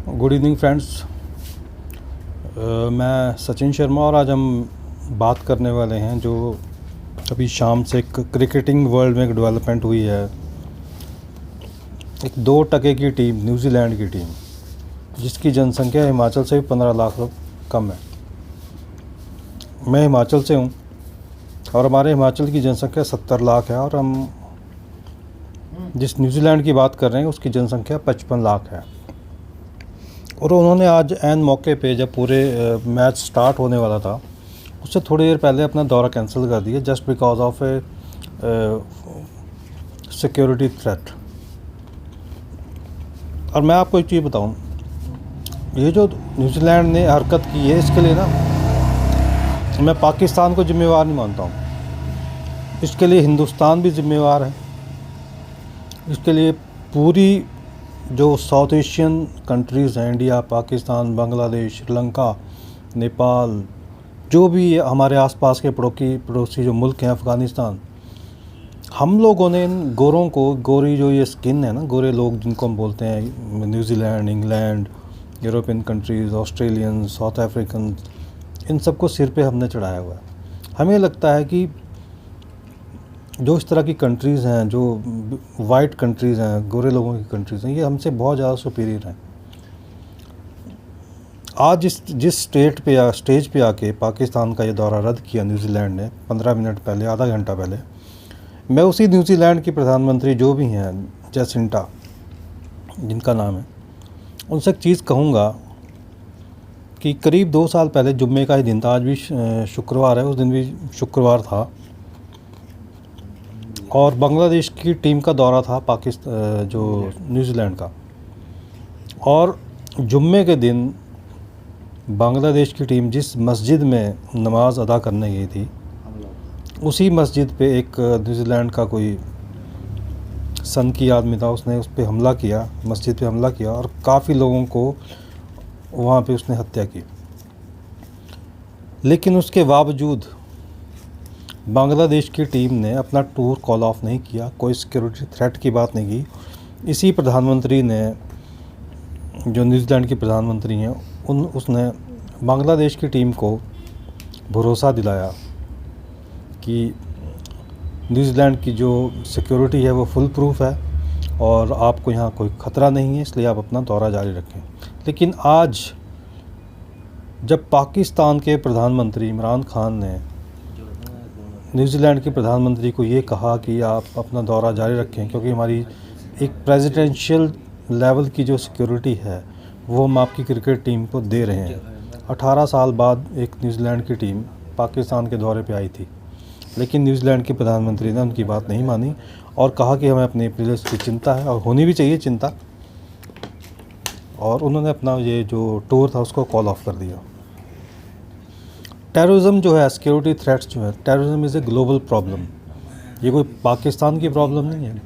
Good evening friends, मैं सचिन शर्मा और आज हम बात करने वाले हैं जो अभी शाम से क्रिकेटिंग वर्ल्ड में एक डेवलपमेंट हुई है। एक 2% की टीम, न्यूजीलैंड की टीम, जिसकी जनसंख्या हिमाचल से भी 15 लाख कम है। मैं हिमाचल से हूँ और हमारे हिमाचल की जनसंख्या 70 लाख है और हम जिस न्यूजीलैंड की बात कर रहे हैं उसकी जनसंख्या 55 लाख है। और उन्होंने आज ऐन मौके पे जब पूरे मैच स्टार्ट होने वाला था उससे थोड़ी देर पहले अपना दौरा कैंसिल कर दिया just because of A security threat. और मैं आपको एक चीज़ बताऊं, ये जो न्यूजीलैंड ने हरकत की है इसके लिए ना मैं पाकिस्तान को जिम्मेवार नहीं मानता हूँ। इसके लिए हिंदुस्तान भी जिम्मेवार है। इसके लिए पूरी जो साउथ एशियन कंट्रीज़ हैं, इंडिया, पाकिस्तान, बांग्लादेश, श्रीलंका, नेपाल, जो भी हमारे आसपास के पड़ोसी जो मुल्क हैं, अफ़गानिस्तान, हम लोगों ने इन गोरों को, गोरी जो ये स्किन है ना, गोरे लोग जिनको हम बोलते हैं, New Zealand, England, European countries, Australian, South African, इन सबको सिर पे हमने चढ़ाया हुआ है। हमें लगता है कि जो इस तरह की कंट्रीज़ हैं, जो वाइट कंट्रीज़ हैं, गोरे लोगों की कंट्रीज़ हैं, ये हमसे बहुत ज़्यादा सुपीरियर हैं। आज जिस स्टेज पे आके पाकिस्तान का ये दौरा रद्द किया न्यूजीलैंड ने 15 मिनट पहले, आधा घंटा पहले, मैं उसी न्यूजीलैंड की प्रधानमंत्री जो भी हैं, जैसिंटा जिनका नाम है, उनसे एक चीज़ कहूँगा कि करीब 2 साल पहले जुम्मे का ही दिन था, आज भी शुक्रवार है, उस दिन भी शुक्रवार था और बांग्लादेश की टीम का दौरा था जो न्यूजीलैंड का। और जुम्मे के दिन बांग्लादेश की टीम जिस मस्जिद में नमाज अदा करने गई थी, उसी मस्जिद पे एक न्यूजीलैंड का कोई सन की आदमी था, उसने उस पर हमला किया, मस्जिद पे हमला किया और काफ़ी लोगों को वहाँ पे उसने हत्या की। लेकिन उसके बावजूद बांग्लादेश की टीम ने अपना टूर कॉल ऑफ नहीं किया, कोई सिक्योरिटी थ्रेट की बात नहीं की। इसी प्रधानमंत्री ने, जो न्यूजीलैंड की प्रधानमंत्री हैं, उसने बांग्लादेश की टीम को भरोसा दिलाया कि न्यूजीलैंड की जो सिक्योरिटी है वो फुल प्रूफ है और आपको यहाँ कोई ख़तरा नहीं है, इसलिए आप अपना दौरा जारी रखें। लेकिन आज जब पाकिस्तान के प्रधानमंत्री इमरान खान ने न्यूजीलैंड के प्रधानमंत्री को ये कहा कि आप अपना दौरा जारी रखें क्योंकि हमारी एक प्रेसिडेंशियल लेवल की जो सिक्योरिटी है वो हम आपकी क्रिकेट टीम को दे रहे हैं। 18 साल बाद एक न्यूजीलैंड की टीम पाकिस्तान के दौरे पे आई थी, लेकिन न्यूजीलैंड के प्रधानमंत्री ने उनकी बात नहीं मानी और कहा कि हमें अपने प्लेयर्स की चिंता है और होनी भी चाहिए चिंता, और उन्होंने अपना ये जो टूर था उसको कॉल ऑफ कर दिया। टेररिज्म जो है, सिक्योरिटी थ्रेट्स जो है, terrorism is a global problem. ये कोई पाकिस्तान की प्रॉब्लम नहीं है।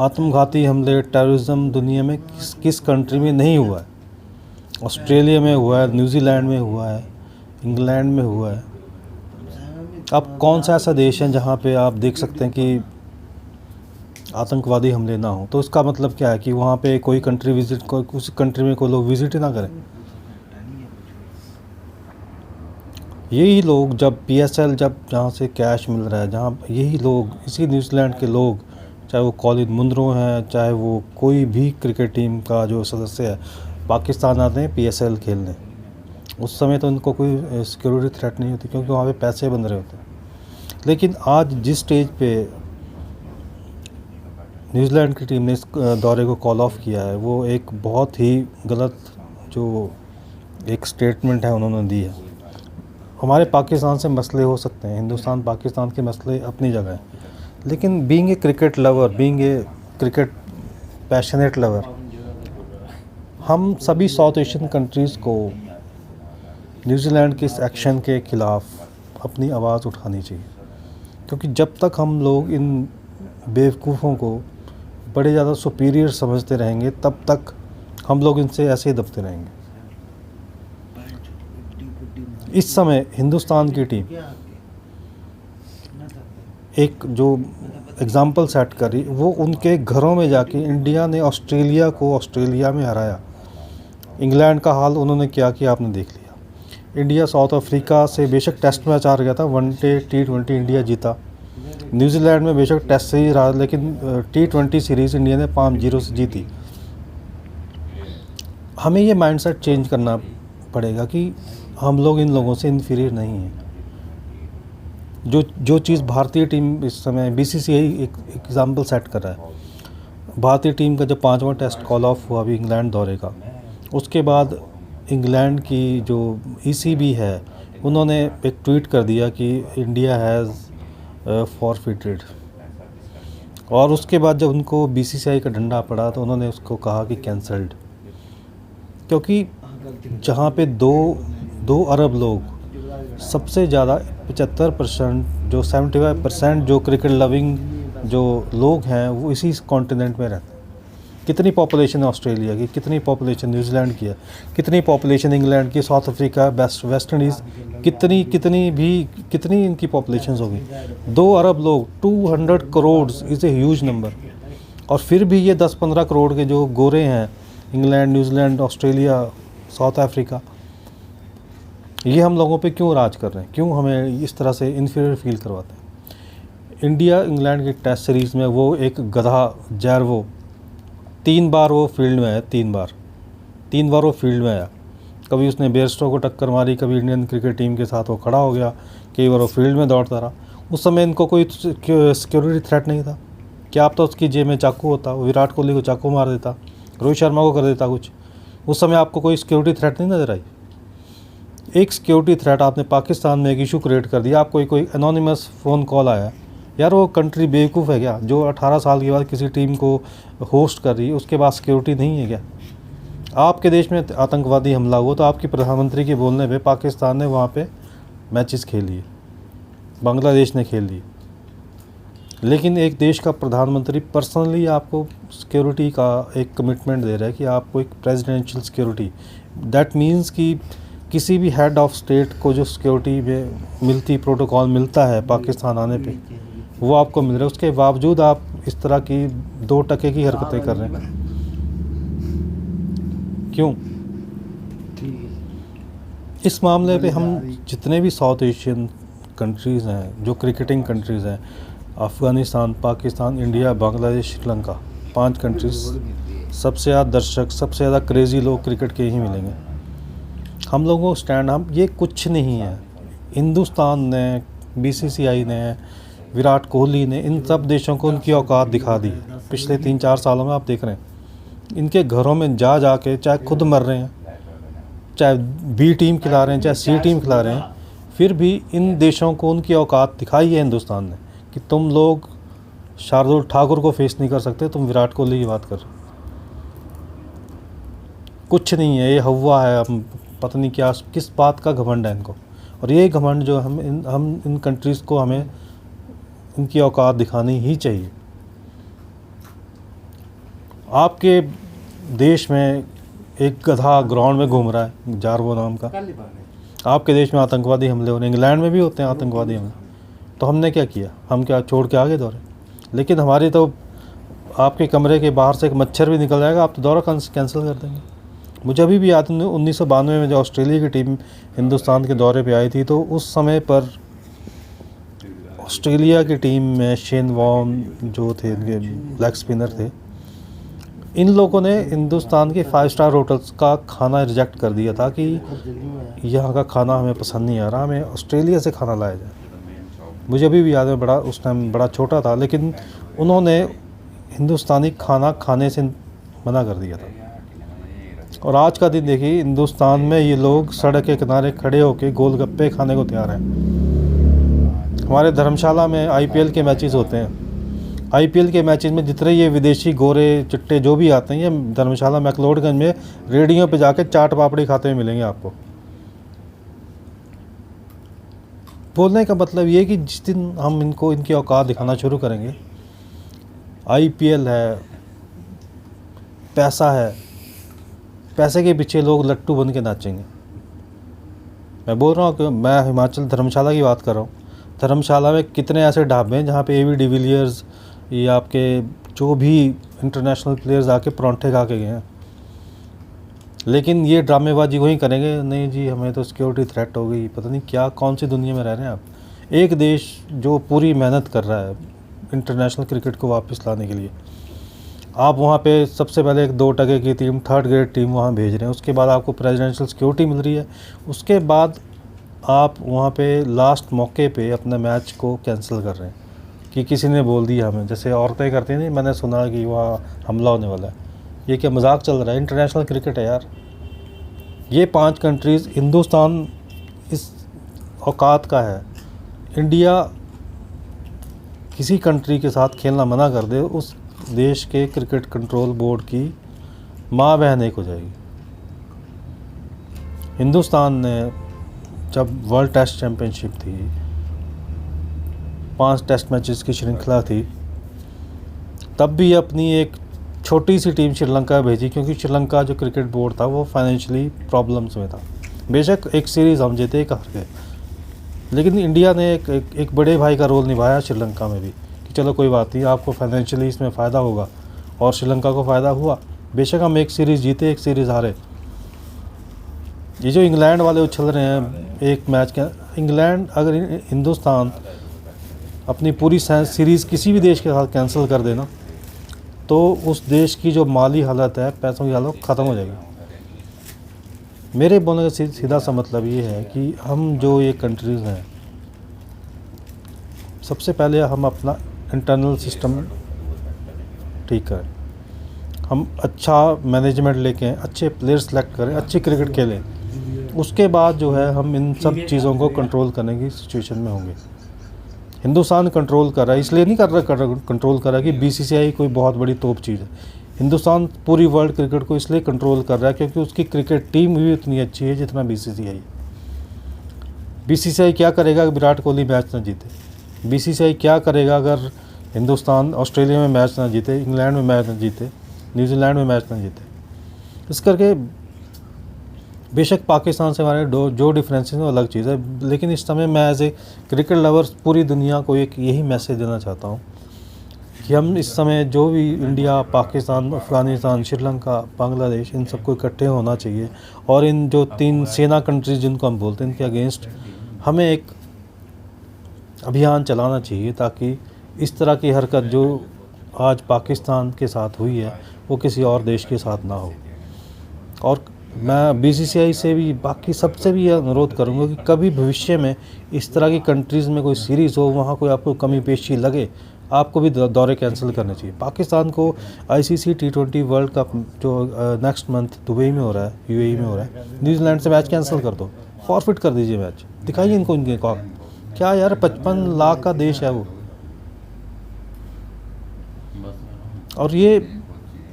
आत्मघाती हमले, टेररिज्म दुनिया में किस कंट्री में नहीं हुआ है? ऑस्ट्रेलिया में हुआ है, न्यूजीलैंड में हुआ है, इंग्लैंड में हुआ है। अब कौन सा ऐसा देश है जहाँ पे आप देख सकते हैं कि आतंकवादी हमले ना हो? तो इसका मतलब क्या है कि वहाँ पे कोई कंट्री उस कंट्री में कोई लोग विज़िट ही ना करें। यही लोग जब PSL, जहाँ से कैश मिल रहा है, जहाँ यही लोग, इसी न्यूजीलैंड के लोग, चाहे वो कॉलिन मुंद्रो हैं, चाहे वो कोई भी क्रिकेट टीम का जो सदस्य है, पाकिस्तान आते हैं PSL खेलने। उस समय तो उनको कोई सिक्योरिटी थ्रेट नहीं होती क्योंकि वहाँ पे पैसे बन रहे होते हैं। लेकिन आज जिस स्टेज पे न्यूजीलैंड की टीम ने इस दौरे को कॉल ऑफ किया है, वो एक बहुत ही गलत जो एक स्टेटमेंट है उन्होंने दी है। हमारे पाकिस्तान से मसले हो सकते हैं, हिंदुस्तान पाकिस्तान के मसले अपनी जगह हैं, लेकिन being a cricket lover, being a cricket passionate lover, हम सभी साउथ एशियन कंट्रीज़ को न्यूजीलैंड के इस एक्शन के ख़िलाफ़ अपनी आवाज़ उठानी चाहिए। क्योंकि जब तक हम लोग इन बेवकूफ़ों को बड़े ज़्यादा सुपीरियर समझते रहेंगे तब तक हम लोग इनसे ऐसे ही दबते रहेंगे। इस समय हिंदुस्तान की टीम एक जो एग्ज़ाम्पल सेट करी, वो उनके घरों में जाके इंडिया ने ऑस्ट्रेलिया को ऑस्ट्रेलिया में हराया। इंग्लैंड का हाल उन्होंने क्या किया आपने देख लिया। इंडिया साउथ अफ्रीका से बेशक टेस्ट मैच हार गया था, वनडे T20 इंडिया जीता। न्यूजीलैंड में बेशक टेस्ट से ही रहा, लेकिन T20 सीरीज़ इंडिया ने 5-0 से जीती। हमें ये माइंडसेट चेंज करना पड़ेगा कि हम लोग इन लोगों से इन्फीरियर नहीं हैं। जो चीज़ भारतीय टीम इस समय BCCI एक एग्ज़ाम्पल सेट कर रहा है। भारतीय टीम का जब 5वां टेस्ट कॉल ऑफ हुआ अभी इंग्लैंड दौरे का, उसके बाद इंग्लैंड की जो ECB है उन्होंने एक ट्वीट कर दिया कि इंडिया हैज़ फॉरफिटेड, और उसके बाद जब उनको BCCI का डंडा पड़ा तो उन्होंने उसको कहा कि कैंसल्ड। क्योंकि जहाँ पे 2 अरब लोग, सबसे ज़्यादा 75% जो 75% जो क्रिकेट लविंग जो लोग हैं वो इसी कॉन्टिनेंट में रहते हैं। कितनी पॉपुलेशन है ऑस्ट्रेलिया की, कितनी पॉपुलेशन न्यूजीलैंड की है, कितनी पॉपुलेशन इंग्लैंड की, साउथ अफ्रीका, वेस्ट इंडीज़, कितनी इनकी पॉपुलेशन होगी। 2 अरब लोग, 200 crore is a huge number. और फिर भी ये 10-15 करोड़ के जो गोरे हैं, England, New Zealand, Australia, south Africa, ये हम लोगों पे क्यों राज कर रहे हैं, क्यों हमें इस तरह से इन्फीरियर फील करवाते हैं। इंडिया इंग्लैंड की टेस्ट सीरीज़ में वो एक गधा जैरवो 3 बार वो फील्ड में आया, 3 बार वो फील्ड में आया। कभी उसने बेयरस्टो को टक्कर मारी, कभी इंडियन क्रिकेट टीम के साथ वो खड़ा हो गया, कई बार वो फील्ड में दौड़ता रहा। उस समय इनको कोई सिक्योरिटी थ्रेट नहीं था। क्या आप तो उसकी जेब में चाकू होता, विराट कोहली को चाकू मार देता, रोहित शर्मा को कर देता कुछ। उस समय आपको कोई सिक्योरिटी थ्रेट नहीं नज़र आई। एक सिक्योरिटी थ्रेट आपने पाकिस्तान में एक इशू क्रिएट कर दिया। आपको कोई एनोनिमस फ़ोन कॉल आया, यार वो कंट्री बेवकूफ़ है क्या जो 18 साल के बाद किसी टीम को होस्ट कर रही है, उसके बाद सिक्योरिटी नहीं है क्या। आपके देश में आतंकवादी हमला हुआ तो आपके प्रधानमंत्री के बोलने पे पाकिस्तान ने वहाँ पे मैचेस खेल लिए, बांग्लादेश ने खेल लिए। लेकिन एक देश का प्रधानमंत्री पर्सनली आपको सिक्योरिटी का एक कमिटमेंट दे रहा है कि आपको एक प्रेसिडेंशियल सिक्योरिटी, दैट मीन्स कि किसी भी हेड ऑफ स्टेट को जो सिक्योरिटी में मिलती, प्रोटोकॉल मिलता है पाकिस्तान आने पे, वो आपको मिल रहा है। उसके बावजूद आप इस तरह की 2 टके की हरकतें कर रहे हैं, क्यों। इस मामले पे हम जितने भी साउथ एशियन कंट्रीज़ हैं, जो क्रिकेटिंग कंट्रीज़ हैं, अफ़गानिस्तान, पाकिस्तान, इंडिया, बांग्लादेश, श्रीलंका, 5 कंट्रीज़, सबसे ज़्यादा दर्शक, सबसे ज़्यादा क्रेज़ी लोग क्रिकेट के ही मिलेंगे। हम लोगों को स्टैंड, हम ये कुछ नहीं है। हिंदुस्तान ने, BCCI ने, विराट कोहली ने इन सब देशों को उनकी औकात दिखा दी। पिछले 3-4 सालों में आप देख रहे हैं इनके घरों में जा के, चाहे खुद मर रहे हैं, चाहे B टीम खिला रहे हैं, चाहे C टीम खिला रहे हैं, फिर भी इन देशों को उनकी औकात दिखाई है हिंदुस्तान ने कि तुम लोग शार्दुल ठाकुर को फेस नहीं कर सकते, तुम विराट कोहली की बात कर रहे हो। कुछ नहीं है, ये हवा है, हम पता नहीं क्या किस बात का घमंड है इनको। और ये घमंड जो हम इन कंट्रीज़ को, हमें इनकी औकात दिखानी ही चाहिए। आपके देश में एक गधा ग्राउंड में घूम रहा है जारवो नाम का, आपके देश में आतंकवादी हमले हो रहे हैं, इंग्लैंड में भी होते हैं आतंकवादी हमले, तो हमने क्या किया, हम क्या छोड़ के आगे दौड़े। लेकिन हमारी तो आपके कमरे के बाहर से एक मच्छर भी निकल जाएगा, आप तो दौरा कैंसिल कर देंगे। मुझे अभी भी याद है 1992 में जब ऑस्ट्रेलिया की टीम हिंदुस्तान के दौरे पे आई थी, तो उस समय पर ऑस्ट्रेलिया की टीम में शेन वॉर्न जो थे, इनके लेग स्पिनर थे, इन लोगों ने हिंदुस्तान के 5 स्टार होटल्स का खाना रिजेक्ट कर दिया था कि यहाँ का खाना हमें पसंद नहीं आ रहा, हमें ऑस्ट्रेलिया से खाना लाया जाए। मुझे अभी भी याद है, बड़ा उस टाइम बड़ा छोटा था, लेकिन उन्होंने हिंदुस्तानी खाना खाने से मना कर दिया था। और आज का दिन देखिए, हिंदुस्तान में ये लोग सड़क के किनारे खड़े होकर गोलगप्पे खाने को तैयार हैं। हमारे धर्मशाला में IPL के मैचेस होते हैं, IPL के मैचेस में जितने ये विदेशी गोरे चिट्टे जो भी आते हैं, ये धर्मशाला मैक्लोडगंज में रेडियो पे जाके चाट पापड़ी खाते हुए मिलेंगे आपको। बोलने का मतलब ये कि जिस दिन हम इनको इनकी औकात दिखाना शुरू करेंगे, IPL है, पैसा है, पैसे के पीछे लोग लट्टू बन के नाचेंगे। मैं बोल रहा हूँ कि मैं हिमाचल धर्मशाला की बात कर रहा हूँ। धर्मशाला में कितने ऐसे ढाबे हैं जहाँ पे AB डिविलियर्स ये आपके जो भी इंटरनेशनल प्लेयर्स आके परौंठे खा के गए हैं, लेकिन ये ड्रामेबाजी वही करेंगे, नहीं जी हमें तो सिक्योरिटी थ्रेट हो गई, पता नहीं क्या कौन सी दुनिया में रह रहे हैं आप। एक देश जो पूरी मेहनत कर रहा है इंटरनेशनल क्रिकेट को वापस लाने के लिए, आप वहाँ पे सबसे पहले एक 2 टके की टीम, 3rd ग्रेड टीम वहाँ भेज रहे हैं, उसके बाद आपको प्रेसिडेंशियल सिक्योरिटी मिल रही है, उसके बाद आप वहाँ पे लास्ट मौके पे अपने मैच को कैंसिल कर रहे हैं कि किसी ने बोल दिया हमें, जैसे औरतें करती नहीं, मैंने सुना कि वहाँ हमला होने वाला है। ये क्या मजाक चल रहा है? इंटरनेशनल क्रिकेट है यार। ये 5 कंट्रीज़, हिंदुस्तान इस औकात का है, इंडिया किसी कंट्री के साथ खेलना मना कर दे, उस देश के क्रिकेट कंट्रोल बोर्ड की माँ बहन एक हो जाएगी। हिंदुस्तान ने जब वर्ल्ड टेस्ट चैम्पियनशिप थी, 5 टेस्ट मैचेस की श्रृंखला थी, तब भी अपनी एक छोटी सी टीम श्रीलंका भेजी, क्योंकि श्रीलंका जो क्रिकेट बोर्ड था वो फाइनेंशियली प्रॉब्लम्स में था। बेशक एक सीरीज़ हम जीते, एक हार गए, लेकिन इंडिया ने एक बड़े भाई का रोल निभाया श्रीलंका में भी कि चलो कोई बात नहीं, आपको फाइनेंशियली इसमें फ़ायदा होगा, और श्रीलंका को फ़ायदा हुआ। बेशक हम एक सीरीज़ जीते, एक सीरीज़ हारे। ये जो इंग्लैंड वाले उछल रहे हैं एक मैच के, इंग्लैंड अगर हिंदुस्तान अपनी पूरी सीरीज़ किसी भी देश के साथ कैंसिल कर देना, तो उस देश की जो माली हालत है, पैसों की हालत ख़त्म हो जाएगी। मेरे बोलने का सीधा सा मतलब ये है कि हम जो ये कंट्रीज़ हैं, सबसे पहले हम अपना इंटरनल सिस्टम ठीक करें, हम अच्छा मैनेजमेंट लेके अच्छे प्लेयर्स सेलेक्ट करें, अच्छी क्रिकेट खेलें, उसके बाद जो है हम इन सब चीज़ों को कंट्रोल करने की सिचुएशन में होंगे। हिंदुस्तान कंट्रोल कर रहा है, इसलिए नहीं कंट्रोल कर रहा कि बीसीसीआई कोई बहुत बड़ी तोप चीज़ है। हिंदुस्तान पूरी वर्ल्ड क्रिकेट को इसलिए कंट्रोल कर रहा है क्योंकि उसकी क्रिकेट टीम भी उतनी अच्छी है जितना बीसीसीआई। बीसीसीआई क्या करेगा अगर विराट कोहली मैच ना जीते? बीसीसीआई क्या करेगा अगर हिंदुस्तान ऑस्ट्रेलिया में मैच ना जीते, इंग्लैंड में मैच ना जीते, न्यूजीलैंड में मैच ना जीते? इस करके बेशक पाकिस्तान से हमारे जो डिफरेंसेस हैं वो अलग चीज़ है, लेकिन इस समय मैं एज ए क्रिकेट लवर्स पूरी दुनिया को एक यही मैसेज देना चाहता हूँ कि हम इस समय जो भी इंडिया, पाकिस्तान, अफ़गानिस्तान, श्रीलंका, बांग्लादेश, इन सबको इकट्ठे होना चाहिए, और इन जो 3 सेना कंट्रीज़ जिनको हम बोलते हैं, इनके अगेंस्ट हमें एक अभियान चलाना चाहिए, ताकि इस तरह की हरकत जो आज पाकिस्तान के साथ हुई है वो किसी और देश के साथ ना हो। और मैं बीसीसीआई से भी, बाकी सबसे भी यह अनुरोध करूंगा कि कभी भविष्य में इस तरह की कंट्रीज़ में कोई सीरीज़ हो, वहाँ कोई आपको कमी पेशी लगे, आपको भी दौरे कैंसिल करने चाहिए। पाकिस्तान को आईसीसी T20 वर्ल्ड कप जो नेक्स्ट मंथ दुबई में हो रहा है, यूएई में हो रहा है, न्यूजीलैंड से मैच कैंसिल कर दो, फॉरफिट कर दीजिए मैच, दिखाइए इनको इनके क्या यार, 55 लाख का देश है वो, और ये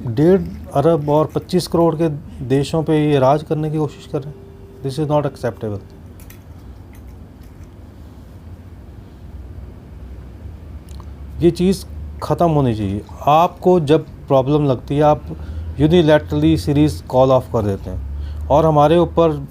1.5 अरब और 25 करोड़ के देशों पे ये राज करने की कोशिश कर रहे हैं। This is not acceptable. ये चीज़ ख़त्म होनी चाहिए। आपको जब प्रॉब्लम लगती है आप यूनिलैटरली सीरीज़ कॉल ऑफ कर देते हैं, और हमारे ऊपर,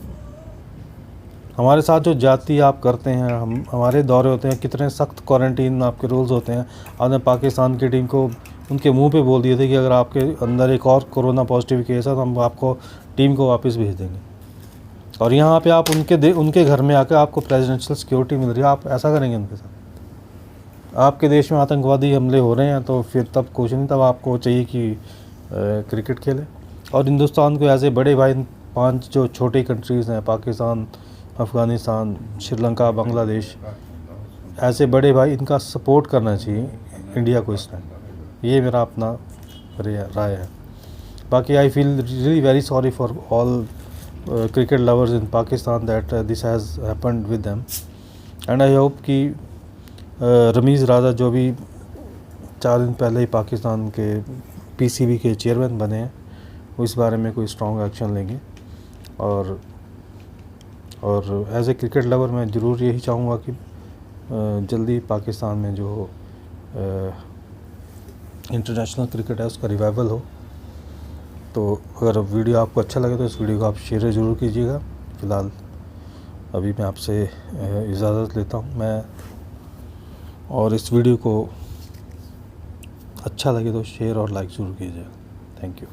हमारे साथ जो जाति आप करते हैं, हमारे दौरे होते हैं, कितने सख्त क्वारंटीन आपके रूल्स होते हैं। आपने पाकिस्तान की टीम को उनके मुंह पे बोल दिए थे कि अगर आपके अंदर एक और कोरोना पॉजिटिव केस है तो हम आपको टीम को वापस भेज देंगे, और यहाँ पे आप उनके घर में आकर आपको प्रेसिडेंशियल सिक्योरिटी मिल रही है, आप ऐसा करेंगे उनके साथ? आपके देश में आतंकवादी हमले हो रहे हैं तो फिर तब कुछ नहीं, तब आपको चाहिए कि क्रिकेट खेले। और हिंदुस्तान को एज ए बड़े भाई 5 जो छोटी कंट्रीज़ हैं, पाकिस्तान, अफ़गानिस्तान, श्रीलंका, बांग्लादेश, ऐसे बड़े भाई, इनका सपोर्ट करना चाहिए इंडिया को इस टाइम। ये मेरा अपना राय है। बाकी I feel really very sorry for all cricket lovers in Pakistan that this has happened with them, and I hope कि रमीज़ राजा जो भी 4 दिन पहले ही पाकिस्तान के पीसीबी के चेयरमैन बने हैं, वो इस बारे में कोई स्ट्रॉन्ग एक्शन लेंगे। और एज ए क्रिकेट लवर मैं ज़रूर यही चाहूँगा कि जल्दी पाकिस्तान में जो इंटरनेशनल क्रिकेट है उसका रिवाइवल हो। तो अगर वीडियो आपको अच्छा लगे तो इस वीडियो को आप शेयर ज़रूर कीजिएगा। फ़िलहाल अभी मैं आपसे इजाज़त लेता हूँ मैं, और इस वीडियो को अच्छा लगे तो शेयर और लाइक ज़रूर कीजिए। Thank you.